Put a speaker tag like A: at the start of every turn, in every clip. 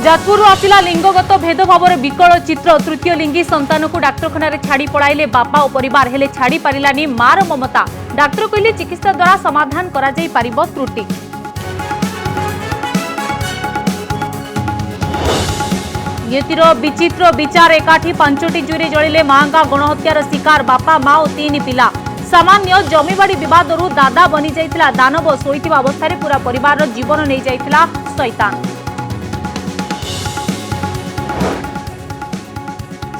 A: जाजपुर आसिला लिंगगत भेदभाव विकल चित्र। तृतीय लिंगी संतान को डाक्तखाना छाड़ी पड़ाइले बापा और परिवार हेले छाड़ी पारिलानी मार ममता। डाक्तर कहले चिकित्सा द्वारा समाधान करा जाई पारिबो त्रुटि। नियतिर विचित्र विचार एकाठी 5टी जुरी जलिले मांगा गणहत्यार शिकार बापा माँ और 3 पिला। सामान्य जमीबाड़ी विवाद दादा बनी जाइतिला दानव। शोइतिबा अवस्था पूरा परिवार जीवन नहीं जाइतिला शैतान।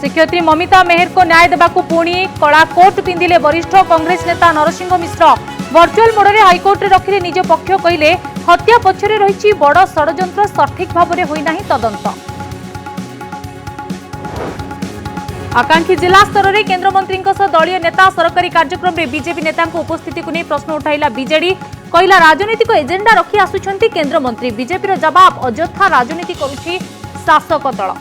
A: शिक्षयित्री ममिता मेहर को न्याय देवाकू पुणी कला कोट पिंधिले वरिष्ठ कांग्रेस नेता नरसिंह मिश्र। वर्चुअल मोड में हाइकोर्ट रखिले निज पक्ष कहले हत्या पछरे रही बड़ षड्यंत्र सठिक भाव में होई नाही तदंत। आकांक्षी जिला स्तर में केन्द्रमंत्री दलीय नेता सरकारी कार्यक्रम में बीजेपी नेता उपस्थिति को नहीं प्रश्न उठाइला बीजेडी। कहला राजनीतिक एजेंडा रखी आसुछंती केन्द्रमंत्री। बीजेपी जवाब अଯଥା राजनीति करुछि शासक दल।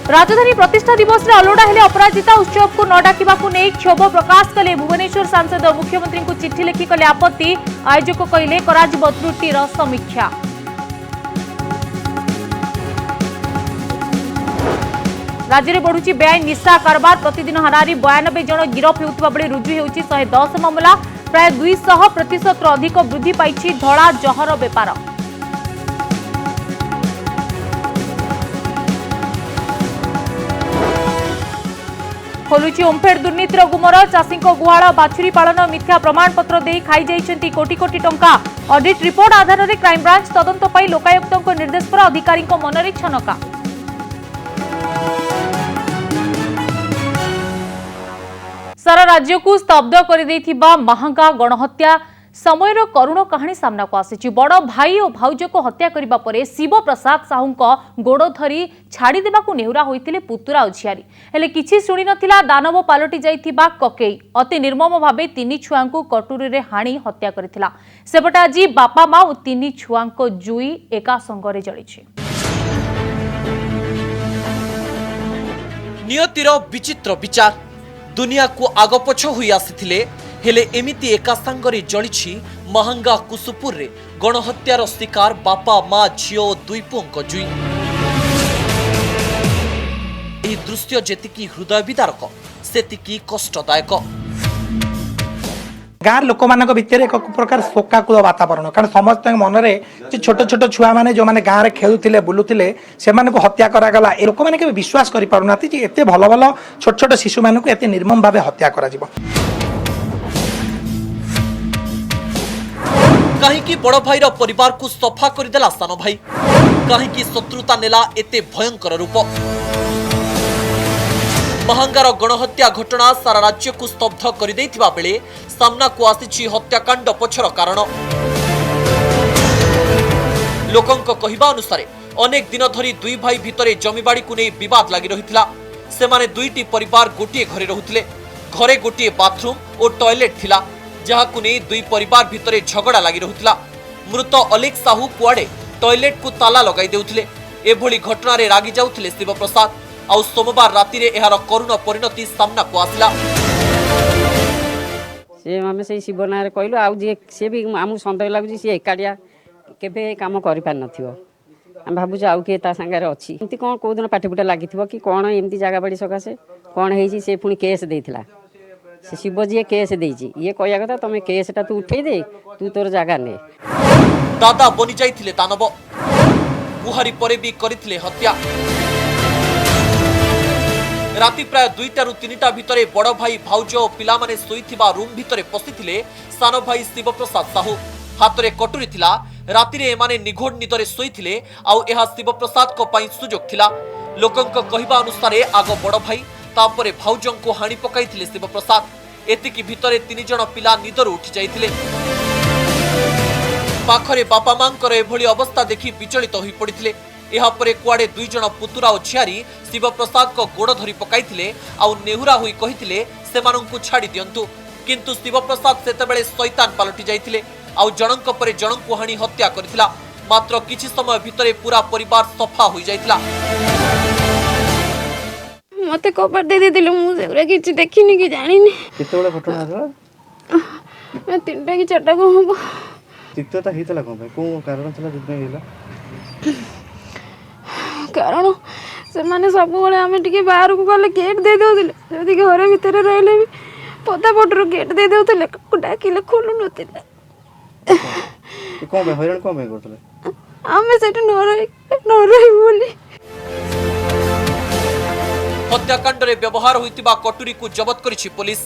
A: राजधानी प्रतिष्ठा दिवस में अलोड़ा हेले अपराजिता उत्सव को न डाकिबा नहीं क्षोभ प्रकाश कले भुवनेश्वर सांसद। मुख्यमंत्री को चिठी लिखि कले आपत्ति। आयोजक कहले कराजिबो त्रुटिर समीक्षा। राज्य में बढ़ुची बेआईन निशा कारबार। प्रतिदिन हाराहारी 92 जन गिरफ होउतबा बेले रुजु हेउची 110 मामला। प्राय 200% अधिक वृद्धि पाइछि धड़ा जहर बेपार। खोलुची ओमफेड दुर्नीतिर गुमर। चाषी गुहाल बाछुरी पालन मिथ्या प्रमाणपत्र दे खाई जाइछंती कोटी कोटी टंका। ऑडिट रिपोर्ट आधार में क्राइमब्रांच तदंत पाई लोकायुक्त निर्देश पर अधिकारी मनरे छनका। सारा राज्य को स्तब्ध कर देथिबा महंगा गणहत्या समयर करुण कहानी सामना को आसी। बड़ भाई और भाउज को हत्या करने पर शिव प्रसाद साहू गोड़ धरी छाड़ी देवाकू नेहुरा होइतिले पुतुरा और झियारी। हेले किछि शुणी नथिला दानव पालटी जाइथिबा ककेई। अति निर्मम भावे 3 छुआंकू कटुरी रे हाणी हत्या करिथिला। सेपटे आज बापा माँ और 3 छुआंको जुई एका संगरे जळिछि।
B: नियतिर विचित्र विचार दुनिया को आगपछ होई आसिथिले हेले एमिति एका संगरे जळिछि महंगा कुसुपुर रे गणहत्यार शिकार बापा माँ झियो 2 पुओं जुई। एही दृश्य जेतिकी हृदय विदारक सेतिकी कष्टदायक।
C: गाँव लोक मान भितर एक प्रकार शोकाकूल वातावरण। कारण समस्त मन में छोट छोट छुआ मैंने जो मैंने गाँव में खेलुले बुलुले से हत्या करागला। लोक मैंने विश्वास कर पारना एत भल भल छोट छोट शिशु मानक एत निर्मम भाव हत्या करा।
B: कहीं बड़ भाईर परिवार को सफा करदेला सान भाई। कहीं शत्रुता नेला एते भयंकर रूप। महंगार गणहत्या घटना सारा राज्य को स्तब्ध कर देथिबा बेले सामना को आसीछि हत्याकांड पछर कारण। लोकंक कहिबा अनुसार अनेक दिन धरी 2 भाई भितरे जमीबाड़ी को नहीं बद लगी रहिथिला। सेमाने 2टी परिवार गोटे घरे रहुथिले। घरे गोटे बाथरूम और टॉयलेट थिला जहाकु नहीं 2 परिवार भितरे झगड़ा लगी रहुथिला। मृत अलेख साहू कुआडे टॉयलेट को ताला लगाई देउथिले। एभली घटना रे रागी जाउथिले शिव प्रसाद। आउ सोमवार राति रे एहार करुण परिणति सामना को आसिला।
D: से आम से शिव ना कहलु आउ जे से भी आम सन्देह लगुच सी एकाटिया केबे काम कर पार नथिबो। हम भाबुछ आउ के ता संगे अछि एमती कोन को दिन पाठीपुटा लागिथिबो कि कोन एमती जागा बाड़ी सकासे कोन हेछि से पुनी केस देथिला। से शिव जी केस देछि ये कहया कथा तमे केसटा तू उठै दे तू तोर जागा ने।
B: दादा बनी जाइथिले दानव। गुहारी परे भी करिथिले हत्या। राति प्राय 2टारू 3टा भितरे बड़ भाई भाउज और पिला माने सोईथिबा रूम भितरे पसिथिले सान भाई शिव प्रसाद साहू। हाथ में कटुरी थिला। राति रे एमाने निघोड़ निदरे सोईथिले। आउ एहा शिव प्रसाद को पई सुजोग थिला। लोकंक कहिबा अनुसार आग बड़ भाई तापरे भाउजं को हाणी पकाइथिले शिव प्रसाद। एतिकी भितरे 3 जण पिला निदर उठी जाइथिले। पाखरे बापा मांकर एभली अवस्था देखि विचलित होई पड़िथिले। एहा परे कुआडे 2 जण पुतुरा और झियारी शिव प्रसाद को गोड़ धरी पकाइथिले। आउ नेहुरा होई कहिथिले सेमानंकु छाड़ी दियंतु। किंतु शिव प्रसाद सेतेबेले शैतान पालटी जाइथिले। आउ जनंक परे जनंकु हाणी हत्या करथिला। मात्र किछि समय भितरे पूरा परिवार सफा होई जाइथिला।
E: मते कवर दे देदिलु मुझे किछि देखिनि कि जानिनि।
F: केतेबेले घटना हला?
E: 3टा कि 4टा को हबो।
F: ତିକ୍ତତା ହେଇଥିଲା କ'ଣ ପାଇଁ, କୋଉ କାରଣ ଥିଲା ସେଥିପାଇଁ ହେଇଥିଲା?
E: କାରଣ ସେମାନେ ସବୁବେଳେ ଆମେ ଟିକେ ବାହାରକୁ ଗଲେ ଗେଟ୍ ଦେଇ ଦେଉଥିଲେ, ଯଦି ଘରେ ଭିତରେ ରହିଲେ ବି ପଦା ପଟରୁ ଗେଟ୍ ଦେଇ ଦେଉଥିଲେ, ଡାକିଲେ ଖୋଲୁ ନଥିଲେ।
F: କ'ଣ ପାଇଁ ହଇରାଣ କ'ଣ ପାଇଁ କରୁଥିଲେ?
E: ଆମେ ସେଠି ନ ରହିବୁ ବୋଲି।
B: हत्याकांड में व्यवहार होइतिबा कटुरी को जबत करिछि पुलिस।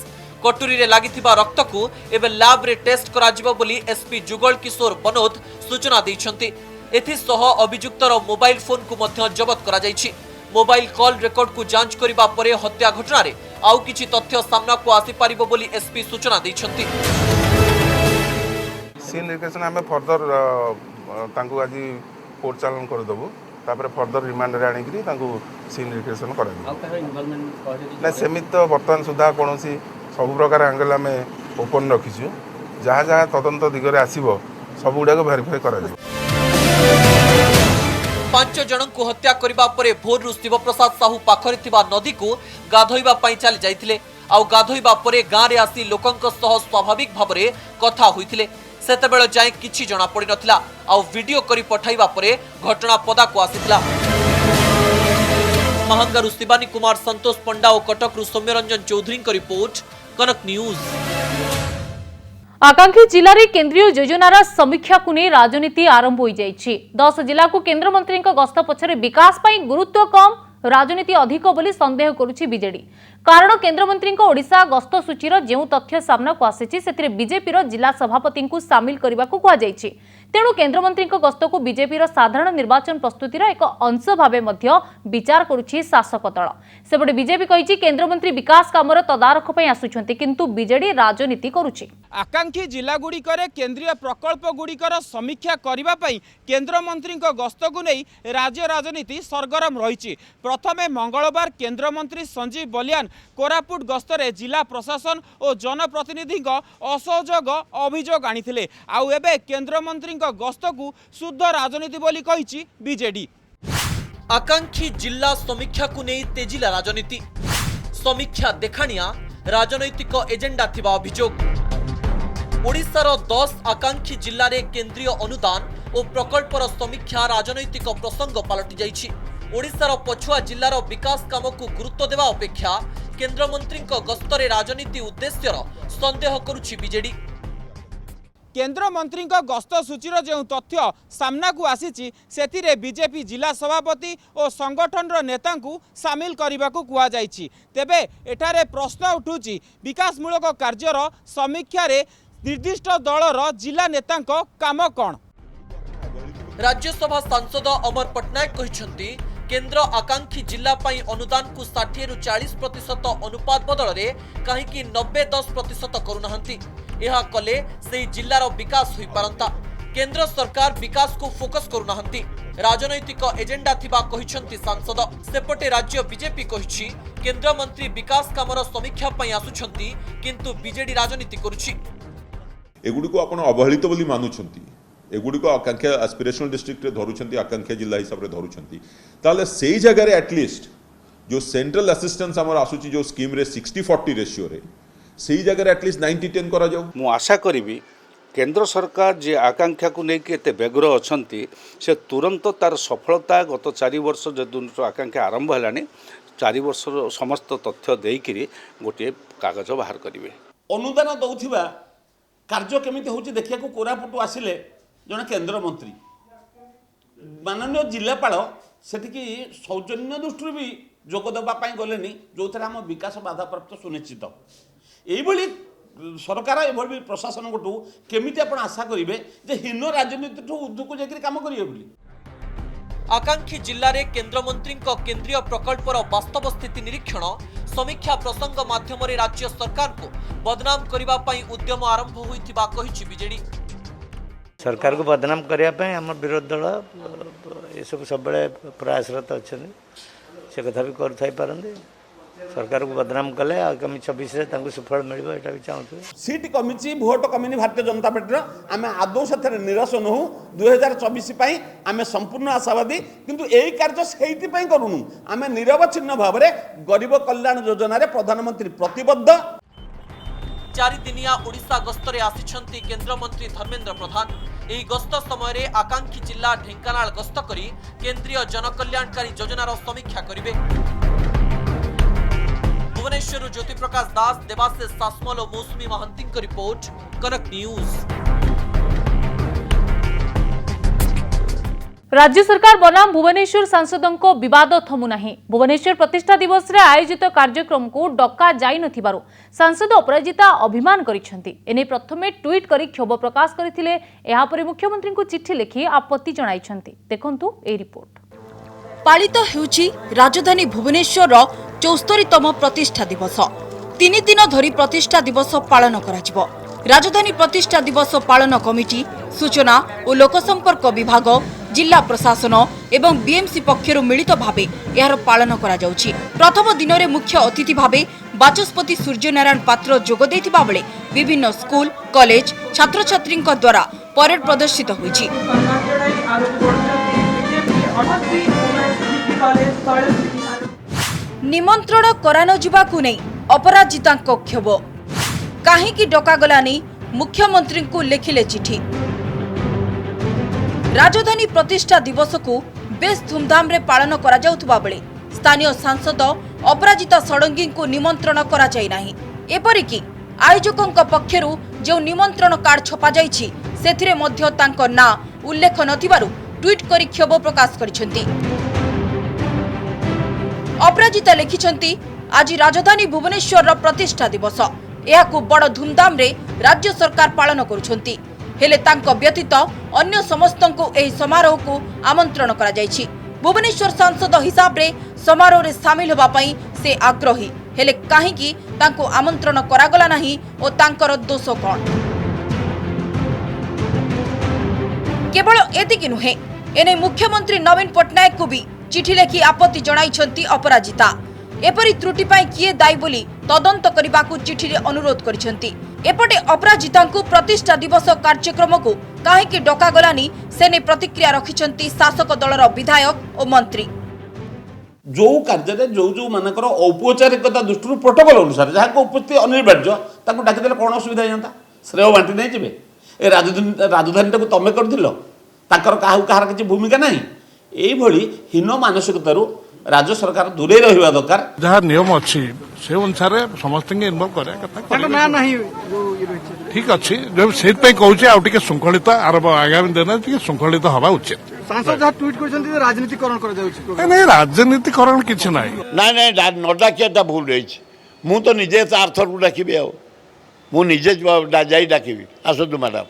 B: कटुरी रे लागिथिबा रक्त को एबे लैब रे टेस्ट कराजिबो बोली एसपी जुगल किशोर बनोद सूचना दैछन्ति। एथिसह अभियुक्तर मोबाइल फोन को मध्य जबत करा जाइछि। मोबाइल कॉल रेकॉर्ड को जांच करिबा परे हत्या घटना रे आउ किछि तथ्य सामना को आसी पारिबो बोली एसपी सूचना दैछन्ति।
G: सीन लोकेशन हमें फर्दर तांको आज कोर्ट चालान कर देबो, तापर फर्दर रिमांड रे आनी करी तांको सीन लोकेशन करा देबो। ना सेमित तो वर्तमान सुधा कोनोसी सब प्रकार एंगल आम ओपन रखीछु, जहाँ जहाँ तदंत दिगरे आसीबो सब गुडा को वेरीफाई करा जाय।
B: 5 जन को हत्या करिबा परे भोरु शिवप्रसाद साहू पाखरे थिबा नदी को गाधोइबा पई चली जाइथिले। आउ गाधोइबा परे गाँ रे आसी लोकंक सह स्वाभाविक भाबरे कथा होइथिले। सेतेबेले जाय किछि जणा पड़ि नथिला। आउ वीडियो करी पठाइबा परे घटना पदा को आसिथिला। महांगारू शिवानी कुमार संतोष पंडा और कटकरू सौम्यरंजन चौधरी को रिपोर्ट, कनक न्यूज।
A: आकांक्षी जिले में केंद्रीय योजनार समीक्षा को नहीं राजनीति आरंभ हो जाइछि। 10 जिला को केंद्र मंत्री गस्त पछरे विकास पाई गुरुत्व कम, राजनीति अधिक बोली संदेह करुछि बीजेडी। कारण केंद्र मंत्री ओडिशा गस्त सूचीर जो तथ्य सामना को आसीछि सेतिरे बीजेपीर जिला सभापति को सामिल करने को कहुଯାଇଛି। तेणु केंद्र मंत्री गस्त को बीजेपीर साधारण निर्वाचन प्रस्तुतिर एक अंश भावे मध्य विचार करुछि शासक दल। सेपटे बीजेपी कहिछि केंद्र मंत्री विकास कामर तदारख पई आसुछन्ति, किंतु बीजेडी राजनीति करुछि।
H: आकांक्षी जिला गुड़िकर केंद्रीय प्रकल्प गुड़िकर समीक्षा करने केंद्र मंत्री गस्त को नहीं राज्य राजनीति सरगरम रही। प्रथमे मंगलवार केंद्र मंत्री संजीव बलियान कोरापुट गस्तरे जिला प्रशासन और जनप्रतिनिधि असहयोग अभियोग आनी आउ एबे केंद्र मंत्री गस्त को शुद्ध राजनीति बोली कहिछि बीजेडी।
B: आकांक्षी जिला समीक्षा को नहीं तेजिला राजनीति। समीक्षा देखाणिया राजनैतिक एजेंडा थिबा अभियोग। ओडिशार 10 आकांक्षी जिल्ला रे केंद्रीय अनुदान और प्रकल्पर समीक्षा राजनैतिक प्रसंग पलटि जाइछि। ओडिशार पछुआ जिल्लार विकास काम को गुरुत्व देवा अपेक्षा केंद्र मंत्री गस्तरे राजनीति उद्देश्यर संदेह करुछि बीजेडी।
H: केंद्र मंत्री गस्त सूचीर जो तथ्य सामना को आसीछि सेतिरे बीजेपी जिला सभापति और संगठन नेता को सामिल करने को कहुଯାଇଛି। तेबे एठारे प्रश्न उठुछि विकासमूलक कार्यर समीक्षा रे निर्दिष्ट दलर जिला नेता काम कौन।
B: राज्यसभा सांसद अमर पटनायक कहिसंती केंद्र आकांक्षी जिला पाई अनुदान को 60 रु 40% अनुपात बदल रे कहीं 90-10% करूनाहंती। यह कले से जिलार विकास हुई पारंता। केंद्र सरकार विकास को फोकस करूनाहंती। राजनैतिक एजेंडा थिबा कहिसंती सांसद। सेपटे राज्य बीजेपी कहिछि केंद्र मंत्री विकास कामर समीक्षा पाई आसुछंती, किंतु बीजेडी राजनीति करुछि।
I: एगुडी को आपण अवहेलित बोली मानुछंती, एगुडी को आकांक्षा एस्पिरेशनल डिस्ट्रिक्ट रे धरुछंती, आकांक्षा जिला हिसाब रे धरुछंती, ताले सेही जगह रे एटलीस्ट जो सेंट्रल असिस्टेंस हमर आसुची जो स्कीम रे 60-40 रेशियो रे सेही जगह रे एटलीस्ट 90-10 करा जाऊ।
J: मु आशा करिबी केंद्र सरकार जे आकांक्षा को लेके एते व्यग्र अछंती से तुरंत तार सफलता गत 4 वर्ष जो आकांक्षा आरंभ हेलानी 4 वर्ष समस्त तथ्य देइकिरी गोटे कागज बाहर करिवे।
K: अनुदान दउथिबा कार्य केमिति होची देखिया को कोरापुट आसिले जने केंद्र मंत्री माननीय जिलापाल सेठिकी सौजन्य दृष्टि भी जोग देवा गलेनी जो थे आम विकास बाधा प्राप्त सुनिश्चित। यही सरकार ये प्रशासन गोटू केमिति आपण आशा करेंगे जे हीन राजनीति ठू उद्योग जाकर काम करेंगे बोली।
B: आकांक्षी जिल्ला रे केंद्र मंत्री केंद्रीय प्रकल्पर वास्तव स्थिति निरीक्षण समीक्षा प्रसंग माध्यम राज्य सरकार को बदनाम करबा पई उद्यम आरंभ होइथिबा कहिछि बीजेडी।
L: सरकार को बदनाम करने आम विरोधी दल ये सब प्रयासरत अच्छा से कथा भी कर सरकार को बदनाम कले आगामी 26 सुफल मिल भी चाहते।
K: सीट कमी भोट कमी भारतीय जनता पार्टी आम आदौ से निराश नहू 2024 आम संपूर्ण आशावादी, किंतु यही कार्य से करूनु आम निरवच्छिन्न भाव में गरीब कल्याण योजना प्रधानमंत्री प्रतिबद्ध।
B: 4 दिनिया ओडिशा गस्तरे आसिछंती केंद्र मंत्री धर्मेंद्र प्रधान। ଏହି ଗସ୍ତ ସମୟରେ ଆକାଂକ୍ଷୀ ଜିଲ୍ଲା ଢେଙ୍କାନାଳ ଗସ୍ତ କରି କେନ୍ଦ୍ରୀୟ ଜନକଲ୍ୟାଣକାରୀ ଯୋଜନାର ସମୀକ୍ଷା କରିବେ। भुवनेश्वर ज्योति प्रकाश दास, देवाशीष सासमल और मौसुमी महांती की रिपोर्ट, कनक न्यूज।
A: राज्य सरकार बनाम भुवनेश्वर सांसदों को विवाद थमु नहीं। भुवनेश्वर प्रतिष्ठा दिवस रे आयोजित कार्यक्रम को डका जाई नथिबारु सांसद अपराजिता अभिमान करिसेंती। एने प्रथमे ट्वीट करी क्षोभ प्रकाश करथिले, एहा परे मुख्यमंत्री को चिट्ठी लिखि आपत्ति जणाइछंती। देखंतु ए रिपोर्ट।
M: पालित हेउछि राजधानी भुवनेश्वर 74तम प्रतिष्ठा दिवस। 3 दिन धरी प्रतिष्ठा दिवस पालन कराजिबो। राजधानी प्रतिष्ठा दिवस पालन कमिटी, सूचना और लोकसंपर्क विभाग, जिला प्रशासन एवं बीएमसी पक्षरु मिलित भावे यार पालन करा जाउछि। प्रथम दिन में मुख्य अतिथि भावे बाचस्पति सूर्यनारायण पात्र जोग देथिबा बेले विभिन्न स्कूल, कॉलेज छात्र छात्री द्वारा परेड प्रदर्शित होइछि। निमंत्रण करान जिबाकु नै अपराजितांको क्षोभ। काहेकि डकागलानी मुख्यमंत्री को लिखिले चिठी। राजधानी प्रतिष्ठा दिवस को बेस धूमधाम रे पालन करा जाउथबा बेले स्थानीय सांसद अपराजिता षडंगी को निमंत्रण करा जाय नाही। एपरिकी आयोजकंक पक्षरु जो निमंत्रण कार्ड छपा जाइछि सेथिरे मध्य तांको ना उल्लेख नथिबारु ट्वीट करी क्षोभ प्रकाश करिसेंती। अपराजिता लिखिसेंती, आज राजधानी भुवनेश्वर प्रतिष्ठा दिवस, एहाकु बड़ धूमधाम रे राज्य सरकार पालन करुछंती। हेले तांको व्यतीत अन्य समस्तंको एही समारोह को आमंत्रण करा जायछि। भुवनेश्वर सांसद हिसाब रे समारोह रे शामिल होबा पई से आग्रही, हेले काहेकि तांको आमंत्रण करागला नाही ओ तांकर दोष कोन? केवल एतिकि नुहे, एने मुख्यमंत्री नवीन पटनायक को भी चिठी लिखि आपत्ति जणाइछंती अपराजिता। एपरि त्रुटि पाई किए दायी बोली तदंत करबाकू चिठी रे अनुरोध करिसेंती। एपटे अपराजिता को प्रतिष्ठा दिवस कार्यक्रम को काहेकि डका गलानी सेने प्रतिक्रिया रखिसेंती शासक दलर विधायक और मंत्री।
K: जो कार्य जो मानकर औपचारिकता दृष्टि प्रोटोकॉल अनुसार जहाँ को उपस्थित अनिवार्य ताको डाकी देले कोन असुविधा जानता? श्रेय बांटी नहीं जिवे। ए राजधानी को तमे करदिलो, ताकर काहार किछि भूमिका नाही। एई भली हीन मानसिकतारू राज्य सरकार दूरे रहिबा दरकार।
N: जहाँ नियम अच्छी से अनुसार समस्त इनवल्व करे ठीक अच्छी जो से कहूँ आउ टे श्रृंखलित आगामी दिन टे श्रृंखलित हवा उचित।
F: सांसद जहाँ ट्वीट करछन्ती राजनीतिकरण कर जाउछि।
N: नहीं राजनीतिकरण किछि नाही।
O: नहीं न डाकिया भूल रही। मु तो निजे आर्थर को डाकिबी मु निजे जाई डाकिबी आसतु मैडम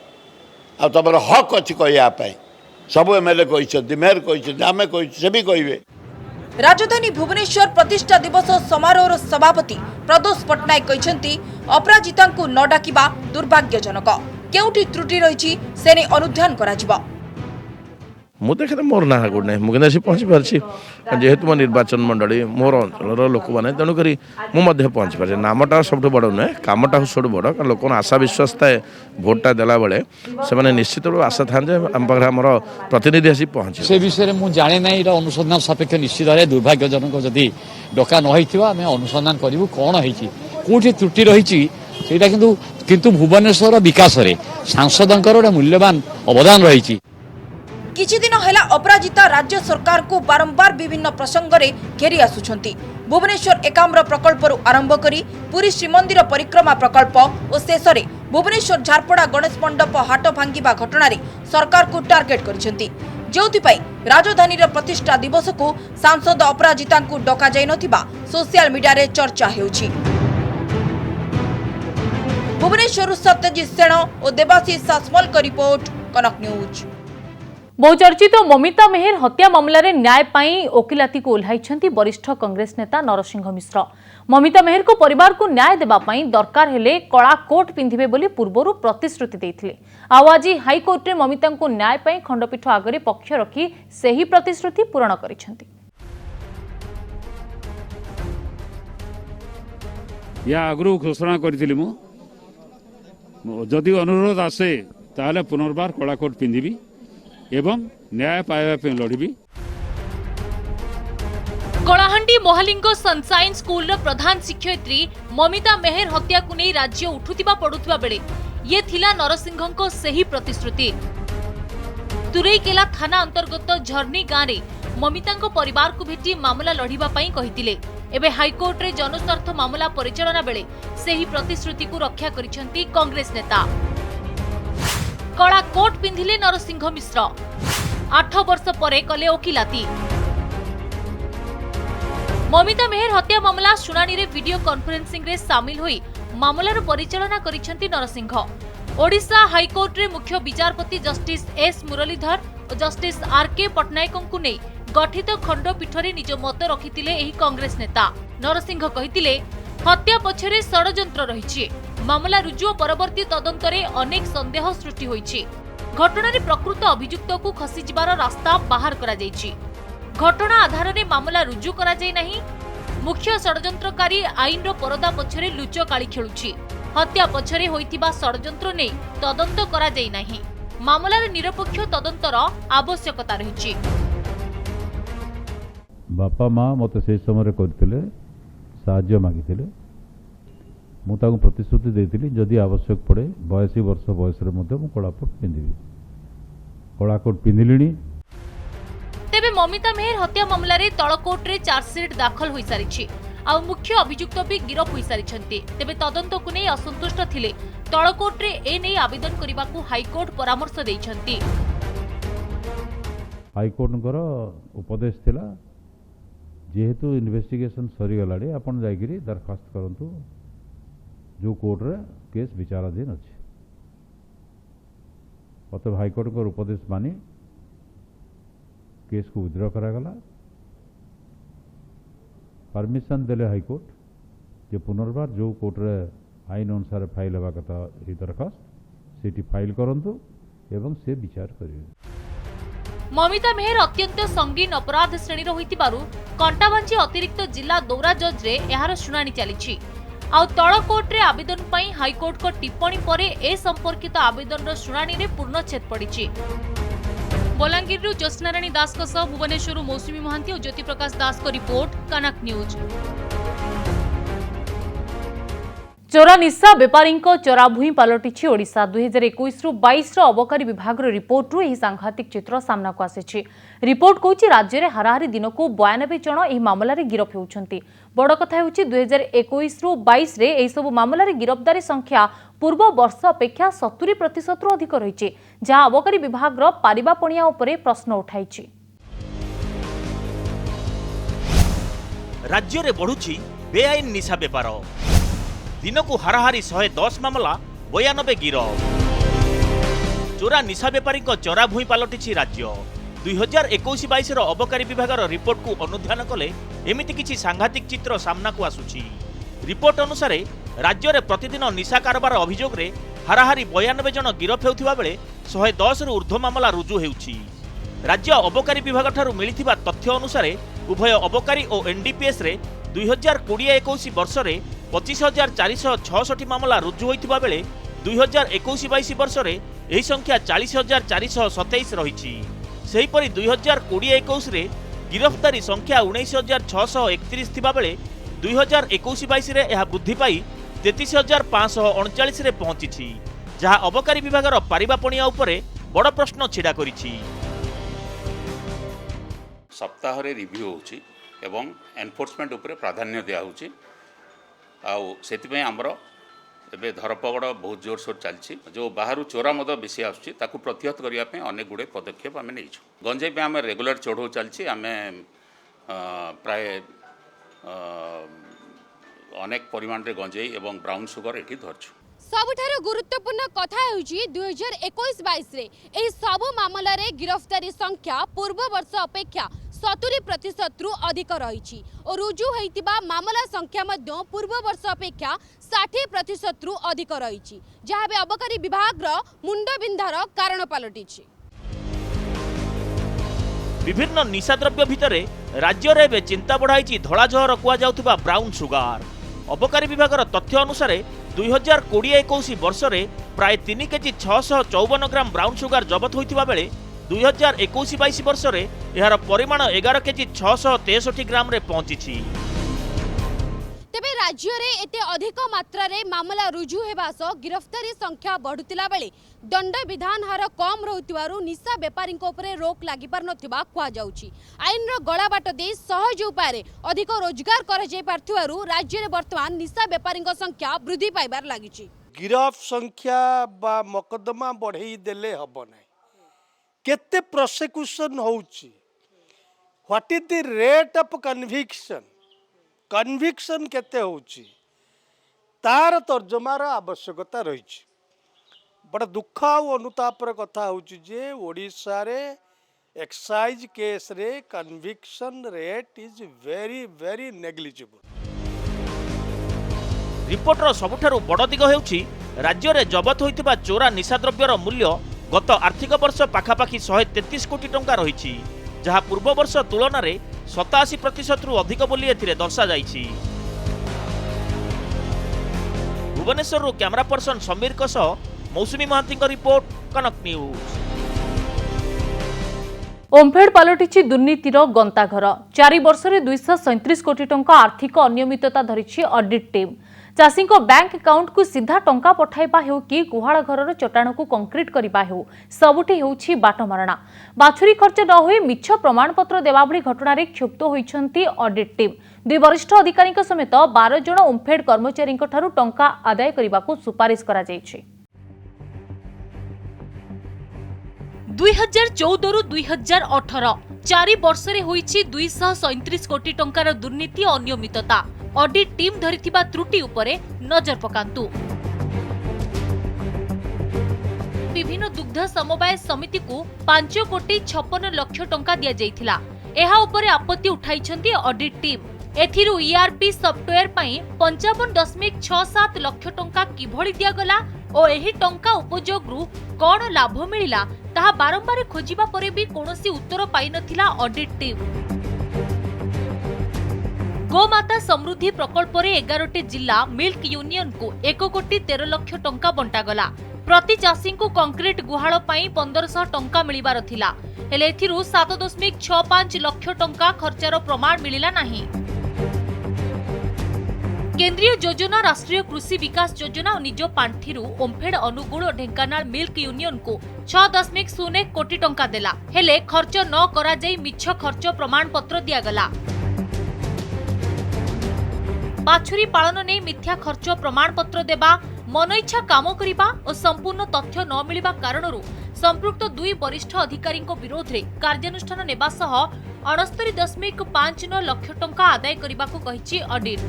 O: आ तुम हक अच्छी कहवाई सब एमएलए कहते मेयर कहते आम कह भी कहे।
M: राजधानी भुवनेश्वर प्रतिष्ठा दिवस समारोह सभापति प्रदोष पटनायक कहते अपराजिता को न डाकिबा दुर्भाग्यजनक। केउठी त्रुटि रही सेने अनुध्यान करा।
P: मु देखने मोर ना गोटे मुझे पहुँची पार्टी जेहेतु मो निर्वाचन मंडली मोर अंचल लोक मैंने तेणुक मुझे पहुँची पारे। नामटा सब बड़ नुहे कमटा सब बड़ कारण लोक आशा विश्वास थाए भोटा देला बेले से निश्चित रूप आशा था आम पाखे आम प्रतिनिधि आसी पहुँचे। से विषय में जाने ना ये अनुसंधान सापेक्ष निश्चित भाव दुर्भाग्यजनक जदि डका न आम अनुसंधान करूँ कौन होटी त्रुटि रही किंतु भुवनेश्वर विकास में सांसद गोटे मूल्यवान अवदान रही।
M: किछि दिन हेला अपराजिता राज्य सरकार को बारंबार विभिन्न प्रसंग रे घेरी आसुछंती। भुवनेश्वर एकाम्र प्रकल्प आरंभ करी पुरी श्रीमंदिर परिक्रमा प्रकल्प और शेष में भुवनेश्वर झारपड़ा गणेश मंडप हाट भांगिबा घटना रे सरकार को टार्गेट करिसेंती। जोथिपाई राजधानी प्रतिष्ठा दिवस को सांसद अपराजिता को डका जाई नथिबा सोशल मीडिया रे चर्चा हेउछि। भुवनेश्वर सत्यजित सेन और देवाशीष सासमल का रिपोर्ट, कनक न्यूज।
A: बहुचर्चित ममिता मेहर हत्या मामला रे न्याय पाई ओकिलाती को ओह्लाइछंती वरिष्ठ कांग्रेस नेता नरसिंह मिश्र। ममिता मेहर को परिवार को न्याय देबा पाई दरकार हेले कला कोट पिंधिबे बोली पूर्वरु प्रतिश्रुति देथिले। आवाजी हाईकोर्ट रे ममिता को न्याय पाई खंडपीठ आगरे पक्ष रखी सेही प्रतिश्रुति पूर्ण करिछंती।
Q: या आगरु घोषणा करथिली मु जदि अनुरोध आसे ताले पुनर्बार कला कोट पिंधिबी एवं न्याय पाइबा लड़बी।
A: कलाहांडी मोहालिंग सनसाइन स्कूल प्रधान शिक्षयित्री ममिता मेहर हत्या को नहीं राज्य उठुतिबा पड़ुतिबा बेले ये थिला नरसिंहंको सेही प्रतिश्रुति। तुरईकेला थाना अंतर्गत झर्नी गाँव में ममिता परिवार को भेटी मामला लढ़िबा पई कहिथिले। एबे हाईकोर्ट रे जनस्वार्थ मामला परिचालना बेले सेही प्रतिश्रुति को रक्षा करिसेंती कांग्रेस नेता। कला कोट पिंधिले नरसिंह मिश्र 8 वर्ष परे कले ओकिलाती। ममिता मेहर हत्या मामला शुणानी रे वीडियो कॉन्फ्रेंसिंग रे शामिल होई मामलार परिचालना करिसेंती नरसिंह। ओडिशा हाईकोर्ट रे मुख्य विचारपति जस्टिस एस मुरलीधर और जस्टिस आर.के. पटनायक को नहीं गठित खंडपीठ रे निज मत रखिथिले एही कांग्रेस नेता। नरसिंह कहिथिले हत्या पछरे षडयंत्र रहिछि। मामला रुजु और परवर्ती तदंत रे अनेक संदेह सृष्टि होइछि। घटना रे प्रकृत अभियुक्त को खसी जिबार रास्ता बाहर करा जाइछि। घटना आधार रे मामला रुजु करा जाय नाही। मुख्य षडयंत्रकारी आईन रो परदा पछरे लुचकाली खेलुछि। हत्या पछरे होइतिबा षडयंत्र नै तदंत करा जाय नाही। मामलार निरपेक्ष तदंतर आवश्यकता रहिछि।
Q: बापा माँ मत से समय करते साहाय्य मागिले मुझे प्रतिश्रुति देती जदि आवश्यक पड़े 82 वर्ष बयस कलाकोट पिंधि कलाकोट पिंधिली।
A: तेबे ममिता मेहर हत्या मामला रे तळकोट रे चार्जसीट दाखल होई सारिछि। आ मुख्य अभियुक्त भी गिरफ होई सारिछन्ति। तेबे तदंत को नै असंतुष्ट थिले तळकोट रे ए नै आवेदन करिबाकू हाईकोर्ट परामर्श दैछन्ति।
Q: हाईकोर्ट उपदेश थिला जेहेतु इन्वेस्टिगेशन सरीगला आपन जाइकरी दरखास्त करंतु जो कोर्ट रे केस विचाराधीन अच्छे। अतः हाईकोर्ट को उपदेश मानी केस को विद्रह करागला। परमिशन देले हाईकोर्ट जे पुनर्बार जो कोर्ट रे आईन अनुसार फाइल होगा कथा ये दरखास्त सेठी फाइल करंतु एवं से विचार करिवे।
A: ममिता मेहर अत्यंत संगीन अपराध श्रेणी होइतिबारु कंटाबांची अतिरिक्त जिला दौरा जज रे एहार शुणानी चलीछि। आ तळकोट रे आवेदन पई हाईकोर्ट को टिप्पणी परे ए संपर्कित आवेदन रो शुणानी रे पूर्णच्छेद पड़िछि। बलांगीर रु ज्योत्स्नाराणी दास को सह भुवनेश्वर मौसुमी महांती और ज्योति प्रकाश दास को रिपोर्ट कनक न्यूज। चोरा निशा बेपारी चोरा भूई पलटि ओडिशा 2021 रु 22 अबकारी विभाग रिपोर्ट रु सांघातिक चित्र सामना को आसी। रिपोर्ट कहूँ राज्य में हाराहारी दिन को 92 जन यह मामलें गिरफ होती। बड़ कथा 2021 रु 22 रे एही सब मामलें गिरफ्तारी संख्या पूर्व वर्ष अपेक्षा 70% रु अधिक रही, जहां अबकारी विभाग पारिबापणिया उपरे प्रश्न उठाई।
R: राज्य में बढ़ुची बेआईन निशा बेपार। दिन को हाराहारी 110 मामला 92 गिरफ। चोरा निशा बेपारी चोरा भूई पलटि राज्य। 2021-22 अबकारी विभाग रिपोर्ट को अनुध्यान कले एमिति किछि सांघातिक चित्र सामना को आसुछि। रिपोर्ट अनुसार राज्य में प्रतिदिन निशा कारोबार अभियोग रे हाराहारी 92 जन गिरफ हेउथिबा बेले 110 रु ऊर्ध्व मामला रुजु हेउछि। राज्य अबकारी विभाग ठारू मिलिथिबा तथ्य अनुसार उभय अबकारी और एनडीपीएस रे 2020-21 वर्ष रे 25,466 मामला रुजु होइथिबा बेले 2021-22 वर्ष रे एही संख्या 40,427 रहिछि। सेहीपरि 2020-21 रे गिरफ्तारी संख्या 19,631 थिबा बेले 2021-22 रे यह वृद्धि पाई 33,539 रे पहुंची, जहां अबकारी विभागर पारिबापणिया उपरे बड़ प्रश्न छिड़ा करिछि।
S: सप्ताह रे रिव्यू होछि एवं एनफोर्समेंट उपरे प्राधान्य दिया होछि। आउ सेतिपय हमर एबे धरपगड़ बहुत जोर सोर चलछि। जो बाहर चोरा मद बेसी आसछि ताकू प्रतिहत करिया पे अनेक गुडे पदक्षेप आमे नेइछु। गंजेई पे आमे रेगुलर चढ़ो चलछि। आमे प्राय अनेक परिमाण रे गंजेई एवं ब्राउन सुगर एठी धरछु।
T: सबुठार गुरुत्वपूर्ण कथा होउछि 2021-22 रे एही सब मामला रे गिरफ्तारी संख्या पूर्व वर्ष अपेक्षा 70% रु अधिक रही और रुजु होइतिबा मामला संख्या मध्य पूर्व वर्ष अपेक्षा 60% रु अधिक रही, जहाँ अबकारी विभाग मुंडबिंधार कारण पलटिछि।
R: विभिन्न निशाद्रव्य भितर राज्य में चिंता बढ़ाई धला जहर कुआ ब्राउन सुगार। अबकारी विभाग तथ्य अनुसार 2020-21 वर्ष में प्राय 3 केजी 654 ग्राम ब्राउन सुगार जबत होइतिबा बेले 2021-22 वर्ष में यार परिमाण 11 केजी 663 ग्राम रे पहुंची।
T: तेबे राज्य में एते अधिक मात्रा रे मामला रुजु हेबा सह गिरफ्तारी संख्या बढ़ुतिला बेले दंड विधान हार कम रहुतिबारु निशा बेपारी उपरे रोक लागि पार नथिबा कुआ जाउची। आईन रो गला बाट दे सहज उपाय अधिक रोजगार कर जाय पारथिबारु राज्य में वर्तमान निशा बेपारी संख्या वृद्धि पाइबार लागिची।
U: गिरफ संख्या बा मकदमा बढ़ई देले हब ना केते प्रोसिक्यूशन होउची what is the rate of conviction केते होउची तार तर्जमार आवश्यकता रही। बड़ा दुख आ अनुतापर कथा होउची जे ओडिशा रे एक्साइज केस रे conviction rate is very very negligible.
R: Reporter सबुठारु बड़ दिग हेउछि राज्य में जबत होइतिबा चोरा निशाद्रव्यर मूल्य गत आर्थिक वर्ष पाखापाखि 133 कोटी टंका रही, जहाँ पूर्व वर्ष तुलन में 87% रु अधिक बोली एथिरे दर्शा जाइछि। Bhubaneswar camera person Sameer मौसुमी Mahanti report, कनक न्यूज।
A: ओमफेड पलटिछि दुर्नीतिर गंताघर। 4 वर्ष में 237 कोटी टंका आर्थिक अनियमितता धरिछि ऑडिट टीम। चाषी बैंक अकाउंट को सीधा टंका पठाइबा हेउ कि गुहाळ घरर चटाण को कंक्रीट करिबा हेउ सबुठी हेउछि बाटमारणा। बाछुरी खर्च न होई मिछ प्रमाणपत्र देवा भली घटना रे क्षुब्ध होइछंती ऑडिट टीम। 2 वरिष्ठ अधिकारी समेत 12 जन ओमफेड कर्मचारी ठारू टंका आदाय करिबाकू सुपारिश करा जायछि।
M: 2014 रु 2018 4 वर्ष रे होइछि 237 कोटी टंकार दुर्नीति अनियमितता। ऑडिट टीम धरिथिबा त्रुटि उपरे नजर पकांतु। विभिन्न दुग्ध समवाय समिति को 5 कोटी 56 लाख टंका दिया जाइथिला। एहा उपरे आपत्ति उठाइछंती ऑडिट टीम। एथिरु ईआरपी सॉफ्टवेयर पई 55.67 लाख टंका किभଳି दियागला ओ एही टंका उपयोगरु कोन लाभ मिलिला ताहा बारंबार खोजिबा परे भी कोनोसी उत्तर पाइ नथिला ऑडिट टीम। गोमाता समृद्धि प्रकल्प रे 11टी जिला मिल्क यूनियन को 1 कोटी 13 लाख टंका बंटागला। प्रति चाषी को कंक्रीट गुहाळ पई 1500 टंका मिलिबार थिला, हेले एथिरु 7.65 लाख टंका खर्चर प्रमाण मिलिला नाही। केंद्रीय योजना राष्ट्रीय कृषि विकास योजना और निज पांठिरु ओमफेड अनुगुण और ढेंकानाल मिल्क यूनियन को 6.01 कोटी टंका देला, हेले खर्च न करा जाई मिछ खर्च प्रमाण पत्र दियागला। बाछुरी पालन ने मिथ्या खर्च प्रमाण पत्र देबा, मन इच्छा काम करिबा और संपूर्ण तथ्य न मिलिबा कारणरू संपृक्त 2 वरिष्ठ अधिकारी विरोध रे कार्यानुष्ठान नेबा सह 69.59 लाख टंका आदाय करिबाकू कहिछि ऑडिट।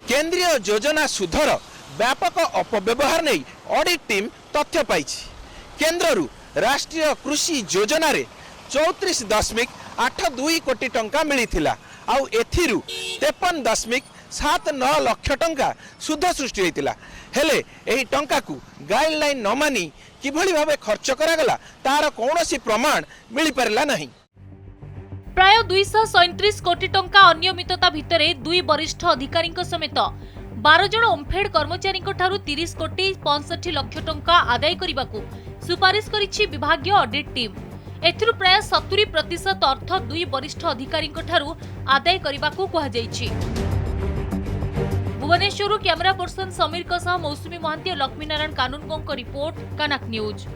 V: केंद्रीय योजना सुधर व्यापक अपव्यवहार नहीं ऑडिट टीम तथ्य पाइछि। केंद्ररू राष्ट्रीय कृषि योजना रे 34.82 कोटी टंका मिलिथिला आउ एथिरु 53.79 लाख टंका सुध सृष्टि होइतिला, हेले एही टंका को गाइडलाइन न मानी किभଳି भाबे खर्च करागला तार कोनोसी प्रमाण मिलि परला नाही।
M: प्राय 237 कोटी टंका अनियमितता भितरे 2 वरिष्ठ अधिकारी समेत 12 जन ओमफेड कर्मचारी ठारू 30 कोटी 65 लाख टंका आदाय करिबाकू सुपारिश करिछि विभागीय ऑडिट टीम। एथिरु प्राय 70% अर्थ 2 वरिष्ठ अधिकारी ठारू आदाय करिबाकू कुहा जाइछि। भुवनेश्वर कैमरा पर्सन समीर मौसुमी महांती और लक्ष्मी नारायण कानूनगो रिपोर्ट, कनक न्यूज।